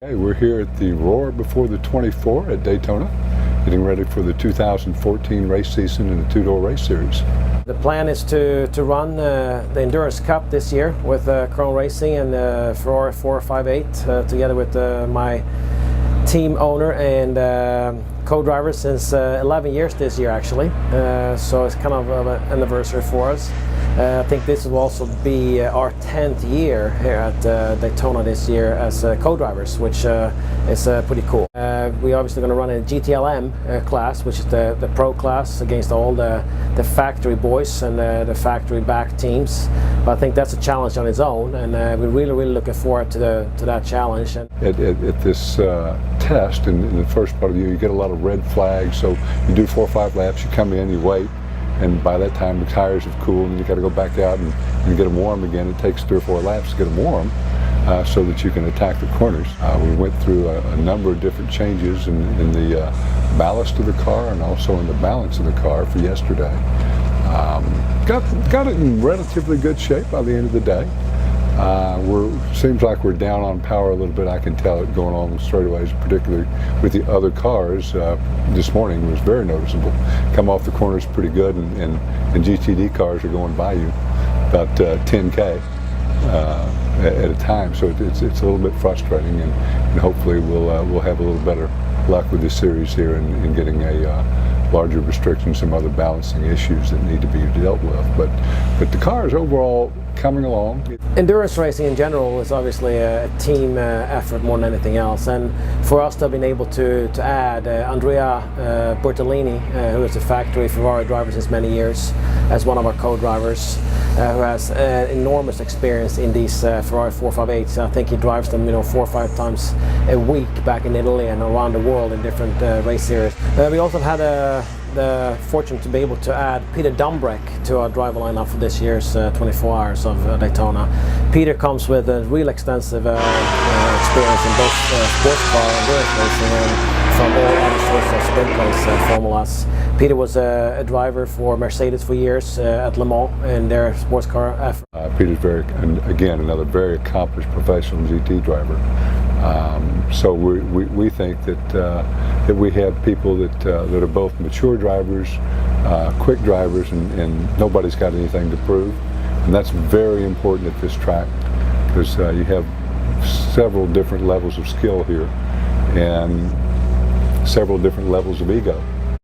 Hey, we're here at the Roar before the 24 at Daytona, getting ready for the 2014 race season in the Tudor Race Series. The plan is to run the Endurance Cup this year with Krohn Racing and Ferrari 458 together with my team owner and co-driver since 11 years this year actually. So it's kind of an anniversary for us. I think this will also be our 10th year here at Daytona this year as co-drivers, which is pretty cool. We're obviously going to run a GTLM class, which is the pro class against all the factory boys and the factory back teams. But I think that's a challenge on its own, and we're really looking forward to that challenge. At this test, in the first part of the year, you get a lot of red flags. So you do 4 or 5 laps, you come in, you wait. And by that time the tires have cooled and you got to go back out and get them warm again. It takes 3 or 4 laps to get them warm so that you can attack the corners. We went through a number of different changes in the ballast of the car and also in the balance of the car for yesterday. Got it in relatively good shape by the end of the day. Seems like we're down on power a little bit. I can tell it going on the straightaways, particularly with the other cars. This morning was very noticeable. Come off the corners pretty good, and GTD cars are going by you about 10K at a time. So it's a little bit frustrating, and hopefully we'll have a little better luck with this series here in getting a larger restriction, some other balancing issues that need to be dealt with. But the cars overall coming along. Endurance racing in general is obviously a team effort more than anything else, and for us to have been able to add Andrea Bertolini, who is a factory Ferrari driver since many years, as one of our co-drivers, who has enormous experience in these Ferrari 458s. I think he drives them 4 or 5 times a week back in Italy and around the world in different race series. We also had the fortune to be able to add Peter Dumbreck to our driver lineup for this year's 24 Hours of Daytona. Peter comes with a real extensive experience in both sports car and endurance racing and from all other sorts of sprint race formulas. Peter was a driver for Mercedes for years at Le Mans in their sports car effort. Peter's again, another very accomplished professional GT driver. So we think that we have people that are both mature drivers, quick drivers, and nobody's got anything to prove. And that's very important at this track because you have several different levels of skill here and several different levels of ego.